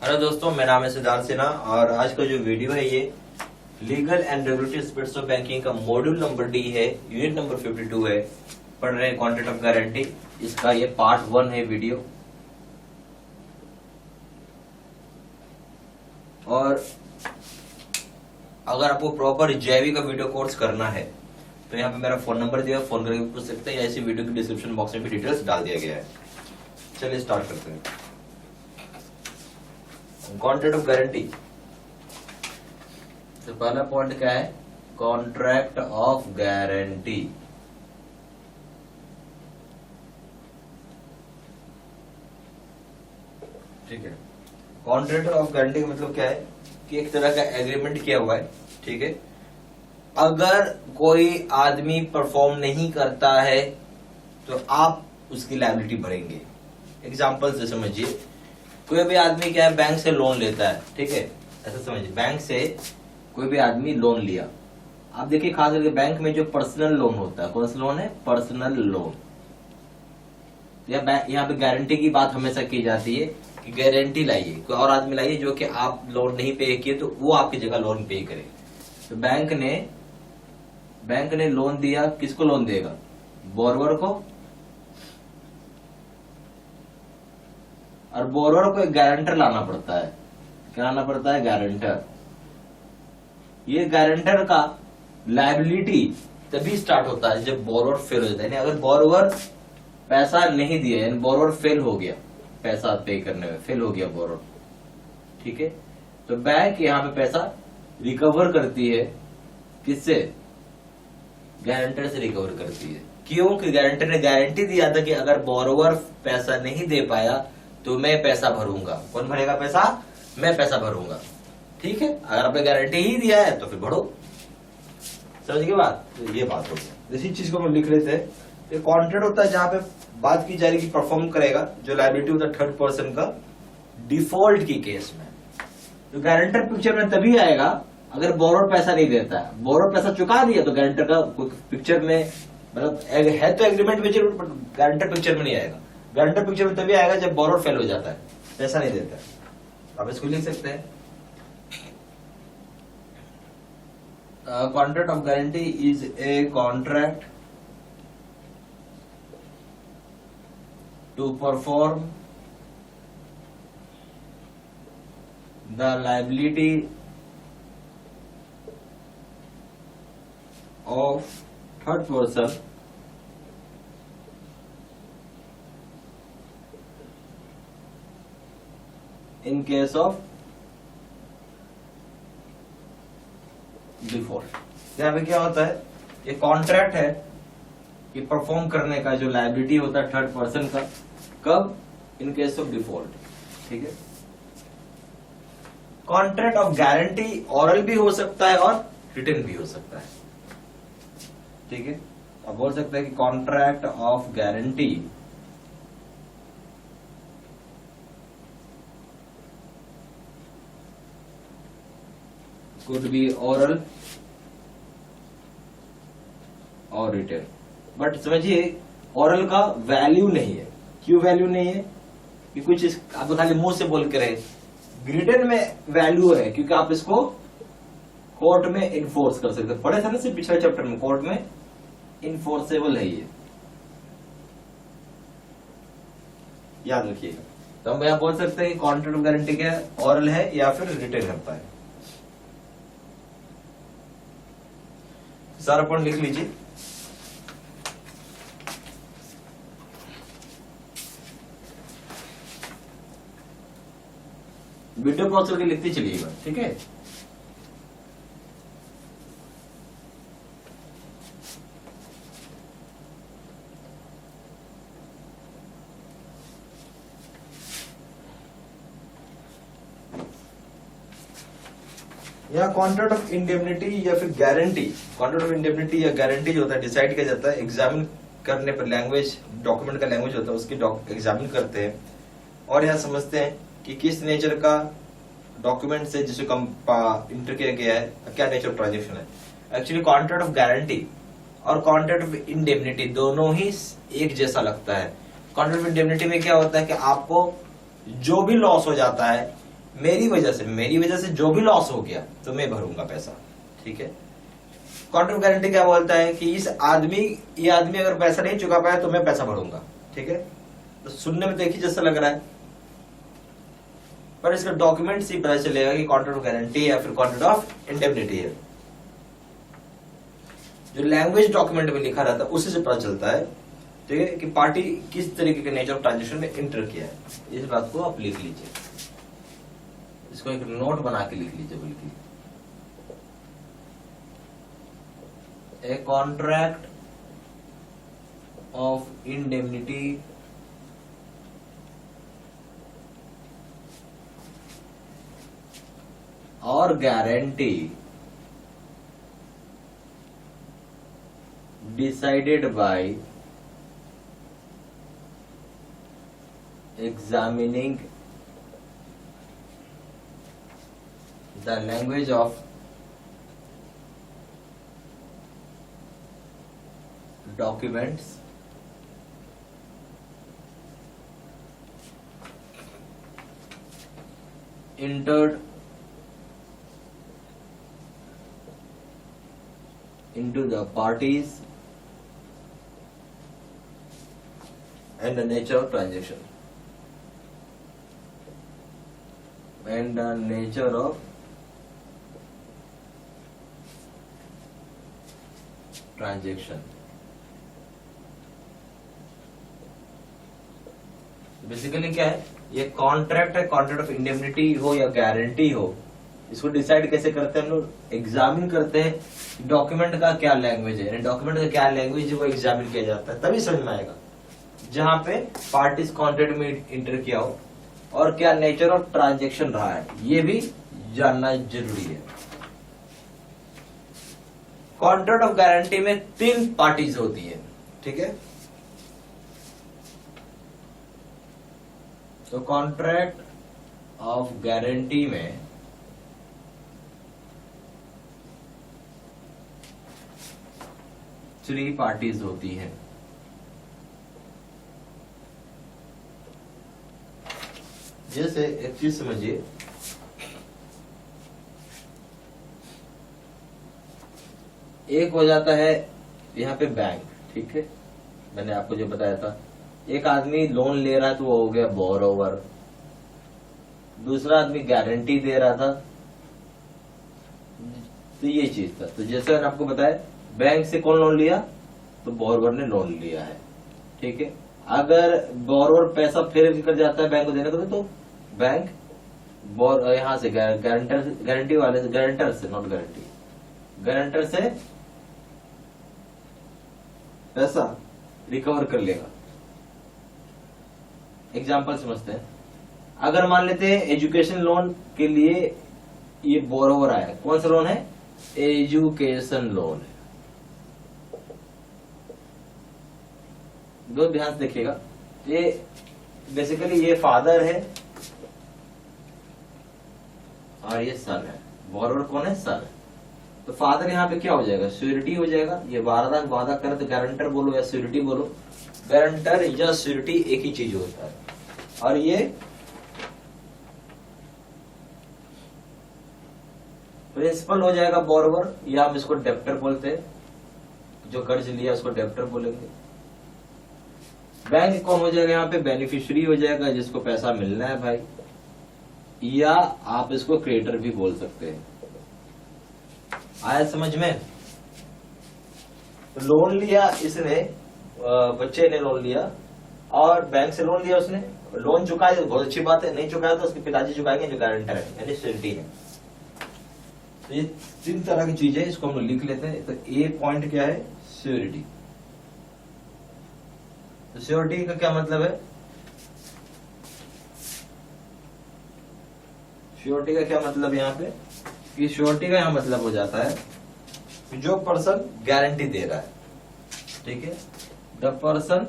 Hello दोस्तों, मेरा नाम है सिद्धार्थ सिन्हा और आज का जो वीडियो है ये legal and regulatory aspects of banking का मॉड्यूल नंबर डी है, यूनिट नंबर 52 है। पढ़ रहे हैं कॉन्ट्रैक्ट ऑफ गारंटी। इसका ये पार्ट 1 है वीडियो। और अगर आपको प्रॉपर जेवी का वीडियो कोर्स करना है तो यहाँ पे मेरा फोन नंबर दिया, फोन करके पूछ सकते हैं या इसी वीडियो की डिस्क्रिप्शन बॉक्स में भी डिटेल्स डाल दिया गया है। चलिए स्टार्ट करते हैं। कॉन्ट्रैक्ट ऑफ गारंटी, तो पहला पॉइंट क्या है? Contract of guarantee. ठीक है, कॉन्ट्रैक्ट ऑफ गारंटी का मतलब क्या है कि एक तरह का एग्रीमेंट किया हुआ है। ठीक है, अगर कोई आदमी परफॉर्म नहीं करता है तो आप उसकी लायबिलिटी भरेंगे। एग्जांपल से समझिए, कोई भी आदमी क्या है, बैंक से लोन लेता है। ठीक है, ऐसा समझिए, बैंक से कोई भी आदमी लोन लिया। आप देखिए खास करके बैंक में जो पर्सनल लोन होता है, कौन सा लोन है? Personal loan. यहाँ पे गारंटी की बात हमेशा की जाती है कि गारंटी लाइए, कोई और आदमी लाइए जो कि आप लोन नहीं पे किए तो वो आपकी जगह लोन पे करे। तो बैंक ने लोन दिया, किसको लोन देगा? बोरोवर को। और बोरोवर को एक गारंटर लाना पड़ता है। क्या लाना पड़ता है? गारंटर। ये गारंटर का लायबिलिटी तभी स्टार्ट होता है जब बोरोवर फेल हो जाता है। यानी अगर बोरोवर पैसा नहीं दिया, यानी बोरोवर फेल हो गया, पैसा पे करने में फेल हो गया बोरोवर। ठीक है, तो बैंक यहाँ पे पैसा रिकवर करती है। किससे? गारंटर से रिकवर करती है। क्योंकि गारंटर ने गारंटी दिया था कि अगर बोरोवर पैसा नहीं दे पाया तो मैं पैसा भरूंगा। कौन भरेगा पैसा? मैं पैसा भरूंगा। ठीक है, अगर आपने गारंटी ही दिया है तो फिर भरो। समझ गए बात? तो ये बात होगी। इसी चीज को हम लिख लेते हैं। ये कॉन्ट्रैक्ट होता है जहां पे बात की जा रही है कि परफॉर्म करेगा, जो लायबिलिटी होता है थर्ड पर्सन का डिफॉल्ट की केस में। तो गारंटर पिक्चर में तभी आएगा अगर बोरोवर पैसा नहीं देता है। बोरोवर पैसा चुका दिया तो गारंटर का पिक्चर में, मतलब है तो एग्रीमेंट में जरूर, बट गारंटर पिक्चर में नहीं आएगा। गारंटर पिक्चर में तभी आएगा जब बोरोवर फेल हो जाता है, पैसा नहीं देता है। आप इसको लिख सकते हैं, contract of guarantee is a contract to perform the liability of third person in case of default। यहाँ पे क्या होता है? ये कॉन्ट्रैक्ट है कि परफॉर्म करने का जो लायबिलिटी होता है थर्ड पर्सन का, कब? In case of default. ठीक है, कॉन्ट्रैक्ट ऑफ गारंटी ऑरल भी हो सकता है और रिटन भी हो सकता है। ठीक है, अब बोल सकते हैं कि contract of guarantee could be oral और रिटन। बट समझिए, ओरल का वैल्यू नहीं है। क्यों वैल्यू नहीं है? कि कुछ आप खाली मुंह से बोल के रहे। रिटन में वैल्यू है क्योंकि आप इसको कोर्ट में इन्फोर्स कर सकते। पढ़े थे ना सिर्फ पिछले चैप्टर में, कोर्ट में इन्फोर्सेबल है ये, याद रखिएगा। तो हम यहां बोल सकते हैं कि कॉन्ट्रैक्ट ऑफ गारंटी क्या है? ऑरल है या फिर रिटन करता है। सारा पॉइंट लिख लीजिए। वीडियो पॉज करके लिखते चलिएगा। ठीक है, यहाँ कॉन्ट्रैक्ट ऑफ इंडेमनिटी या फिर गारंटी, कॉन्ट्रैक्ट ऑफ इंडेमनिटी या गारंटी जो होता है डिसाइड किया जाता है एग्जामिन करने पर। लैंग्वेज, डॉक्यूमेंट का लैंग्वेज होता है उसकी एग्जामिन करते हैं और यहाँ समझते हैं कि किस नेचर का डॉक्यूमेंट से जिसे इंटर किया गया है, क्या नेचर ऑफ ट्रांजेक्शन है। एक्चुअली कॉन्ट्रैक्ट ऑफ गारंटी और कॉन्ट्रैक्ट ऑफ इंडेमनिटी दोनों ही एक जैसा लगता है। कॉन्ट्रैक्ट ऑफ इंडेमनिटी में क्या होता है कि आपको जो भी लॉस हो जाता है मेरी वजह से जो भी लॉस हो गया तो मैं भरूंगा पैसा, ठीक है। कॉन्ट्रैक्ट ऑफ गारंटी क्या बोलता है कि ये आदमी अगर पैसा नहीं चुका पाया तो मैं पैसा भरूंगा, ठीक है। तो सुनने में देखिए जैसा लग रहा है, पर इसका डॉक्यूमेंट से पता चलेगा कि कॉन्ट्रैक्ट ऑफ गारंटी या फिर कॉन्ट्रैक्ट ऑफ इंडेमनिटी है। जो लैंग्वेज डॉक्यूमेंट में लिखा रहता है उसी से पता चलता है, ठीक है, कि पार्टी किस तरीके के नेचर ऑफ ट्रांजेक्शन में इंटर किया है। इस बात को आप लिख लीजिए, इसको एक नोट बना के लिख लीजिए बल्कि। ए कॉन्ट्रैक्ट ऑफ इंडेमनिटी और guarantee decided by examining the language of documents entered into the parties and the nature of transaction and the nature of transaction। Basically क्या है, ये कॉन्ट्रैक्ट है, कॉन्ट्रैक्ट ऑफ इंडेमनिटी हो या guarantee हो, इसको decide कैसे करते हैं हम लोग, एग्जामिन करते हैं डॉक्यूमेंट का क्या लैंग्वेज है, डॉक्यूमेंट का क्या लैंग्वेज है वो एग्जामिन किया जाता है, तभी समझ में आएगा। जहां पे पार्टीज कॉन्ट्रैक्ट में इंटर किया हो और क्या नेचर ऑफ ट्रांजैक्शन रहा है, ये भी जानना जरूरी है। कॉन्ट्रैक्ट ऑफ गारंटी में 3 पार्टीज होती है, ठीक है। तो कॉन्ट्रैक्ट ऑफ गारंटी में थ्री पार्टीज होती हैं। जैसे एक चीज समझिए, एक हो जाता है यहाँ पे बैंक, ठीक है, मैंने आपको जो बताया था। एक आदमी लोन ले रहा है तो वो हो गया बोरोवर, दूसरा आदमी गारंटी दे रहा था, तो ये चीज था। तो जैसे मैंने आपको बताया, बैंक से कौन लोन लिया, तो बोरोवर ने लोन लिया है, ठीक है। अगर बोरोवर पैसा फिर कर जाता है बैंक को देने को, तो बैंक यहां से गारंटी वाले से, गारंटर से, नॉट गारंटी, गारंटर से पैसा रिकवर कर लेगा। एग्जांपल समझते हैं, अगर मान लेते हैं एजुकेशन लोन के लिए ये बोरोवर आया, कौन सा लोन है, एजुकेशन लोन है। दो ध्यान से देखिएगा, ये बेसिकली ये फादर है और ये सन है, बोरोवर कौन है, सन है। तो फादर यहाँ पे क्या हो जाएगा, श्योरिटी हो जाएगा। ये वादा करे तो गारंटर बोलो या श्योरिटी बोलो, गारंटर या श्योरिटी एक ही चीज होता है। और ये प्रिंसिपल हो जाएगा बोरोवर, या हम इसको डेप्टर बोलते हैं, जो कर्ज लिया उसको डेप्टर बोलेंगे। बैंक कौन हो जाएगा, यहाँ पे बेनिफिशियरी हो जाएगा, जिसको पैसा मिलना है भाई, या आप इसको क्रेडिटर भी बोल सकते हैं। आया समझ में। तो लोन लिया इसने, बच्चे ने लोन लिया और बैंक से लोन लिया उसने, लोन चुकाया तो बहुत अच्छी बात है, नहीं चुकाया तो उसके पिताजी चुकाएंगे जो गारंटर है, यानी श्योरिटी है। तो ये 3 तरह की चीजें, इसको हम लोग लिख लेते हैं। तो ए पॉइंट क्या है, श्योरिटी। तो श्योरिटी का क्या मतलब है, श्योरिटी का क्या मतलब यहाँ पे, कि श्योरिटी का यहाँ मतलब हो जाता है कि जो पर्सन गारंटी दे रहा है, ठीक है, the person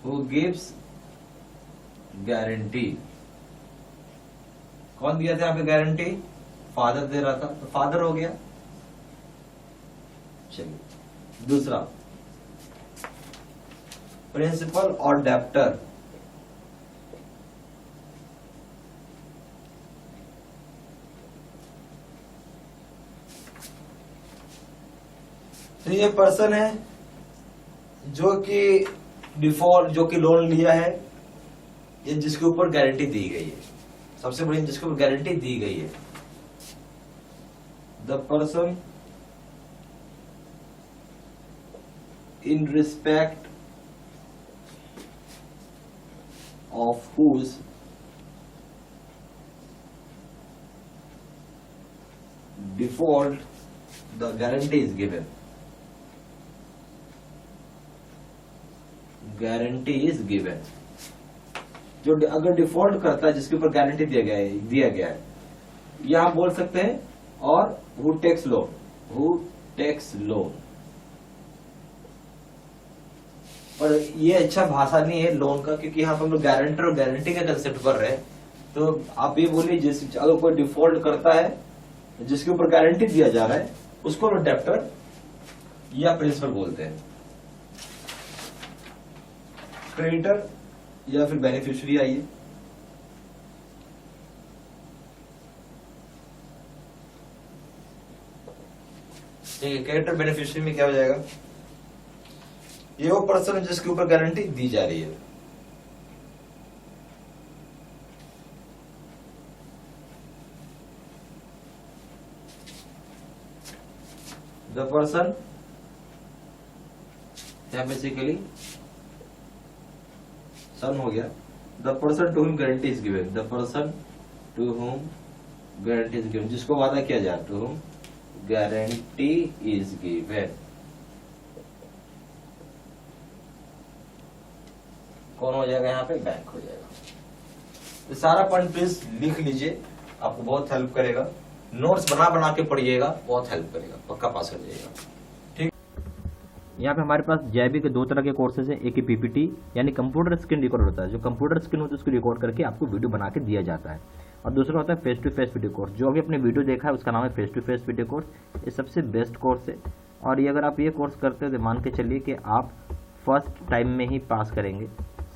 who gives guarantee. कौन दिया था यहाँ पे गारंटी, फादर दे रहा था, तो फादर हो गया। चलिए दूसरा, प्रिंसिपल और डेप्टर ये पर्सन है जो कि डिफॉल्ट, जो कि लोन लिया है, ये जिसके ऊपर गारंटी दी गई है, सबसे बड़ी जिसके ऊपर गारंटी दी गई है, the person in respect of whose default the guarantee is given. Guarantee is given. जो अगर डिफॉल्ट करता है, जिसके ऊपर गारंटी दिया गया है, या हम बोल सकते हैं और who takes loan. पर ये अच्छा भाषा नहीं है लोन का, क्योंकि यहाँ पर हम लोग गारंटर और गारंटी का कंसेप्ट कर रहे हैं। तो आप ये बोलिए, अगर कोई डिफॉल्ट करता है जिसके ऊपर गारंटी दिया जा रहा है, उसको डेप्टर या प्रिंसिपल बोलते हैं। क्रेडिटर या फिर बेनिफिशियरी आइए, ठीक है। क्रेडिटर बेनिफिशियरी में क्या हो जाएगा, ये वो पर्सन है जिसके ऊपर गारंटी दी जा रही है। द पर्सन, या बेसिकली सन हो गया, the person to whom guarantee is given, the person to whom guarantee is given, जिसको वादा किया जाए, to whom guarantee is given. कौन हो जाएगा यहाँ पे, बैंक हो जाएगा। तो सारा पॉइंट प्लीज लिख लीजिए, आपको बहुत हेल्प करेगा। नोट्स बना के पढ़िएगा, बहुत हेल्प करेगा, पक्का पास हो जाएगा। ठीक, यहाँ पे हमारे पास जेबी के दो तरह के कोर्सेज हैं। एक पीपीटी यानी कंप्यूटर स्क्रीन रिकॉर्ड होता है, जो कंप्यूटर स्क्रीन होती है उसको रिकॉर्ड करके आपको वीडियो बना के दिया जाता है। और दूसरा होता है face to face video course, जो अभी अपने वीडियो देखा है उसका नाम है face to face video course. ये सबसे बेस्ट कोर्स है, और ये अगर आप ये कोर्स करते हो तो मान के चलिए कि आप फर्स्ट टाइम में ही पास करेंगे।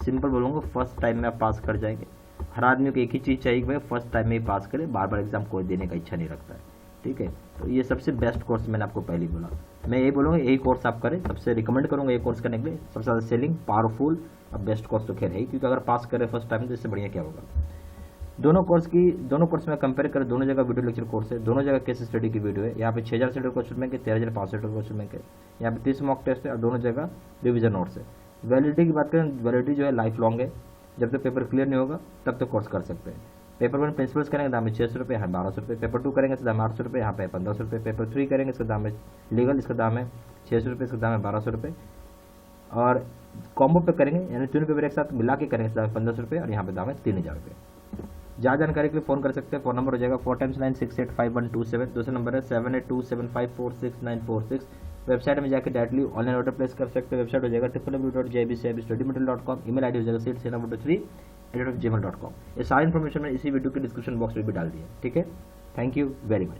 सिंपल बोलूँगा, फर्स्ट टाइम में आप पास कर जाएंगे। हर आदमी को एक ही चीज़ चाहिए कि भाई फर्स्ट टाइम में ही पास करे, बार बार एग्जाम कोई देने का इच्छा नहीं रखता है। ठीक है, तो ये सबसे बेस्ट कोर्स मैंने आपको पहले बोला। मैं यही बोलूँगा यही कोर्स आप करें, सबसे रिकमेंड करूँगा ये कोर्स करने के लिए। सबसे ज़्यादा सेलिंग, पावरफुल और बेस्ट कोर्स तो खैर है ही, क्योंकि अगर पास करें फर्स्ट टाइम तो इससे बढ़िया क्या होगा। दोनों कोर्स में कंपेयर करें, दोनों जगह वीडियो लेक्चर कोर्स है, दोनों जगह केस स्टडी की वीडियो है। यहाँ पे 6000 से क्वेश्चन बैंक है, 13500 क्वेश्चन बैंक है। यहाँ पे 30 मॉक टेस्ट है और दोनों जगह रिविजन नोट्स है। वैलिडिटी की बात करें, वैलिडिटी जो है लाइफ लॉन्ग है, जब तक पेपर क्लियर नहीं होगा तब तक कोर्स कर सकते हैं। पेपर 1 प्रिंसिपल्स करेंगे दाम है 600 रुपये, यहाँ 1200 रुपये। पेपर 2 करेंगे तो दाम है 800 रुपये, यहाँ पे 1500 रुपये। पेपर 3 करेंगे इसका दाम है लीगल, इसका दाम है 600 रुपये, इसका दाम है 1200 रुपये। और कॉम्बो पे करेंगे यानी तीनों पेपर एक साथ मिला के करेंगे इसका दाम है 1500 रुपये, और यहाँ पे दाम है 3000 रुपये। ज़्यादा जानकारी के लिए फोन कर सकते हैं। फोन नंबर हो जाएगा 4 × 9685127। दूसरा नंबर है 7827546946। वेबसाइट में जाकर डायरेक्टली ऑनलाइन ऑर्डर प्लेस कर सकते हैं। वेबसाइट हो जाएगा www.jbcibstudymaterial.com। ईमेल आईडी हो जाएगा seat3@gmail.com। ये सारी इन्फॉर्मेशन मैंने इसी वीडियो के डिस्क्रिप्शन बॉक्स में भी डाल दी है। ठीक है, थैंक यू वेरी मच।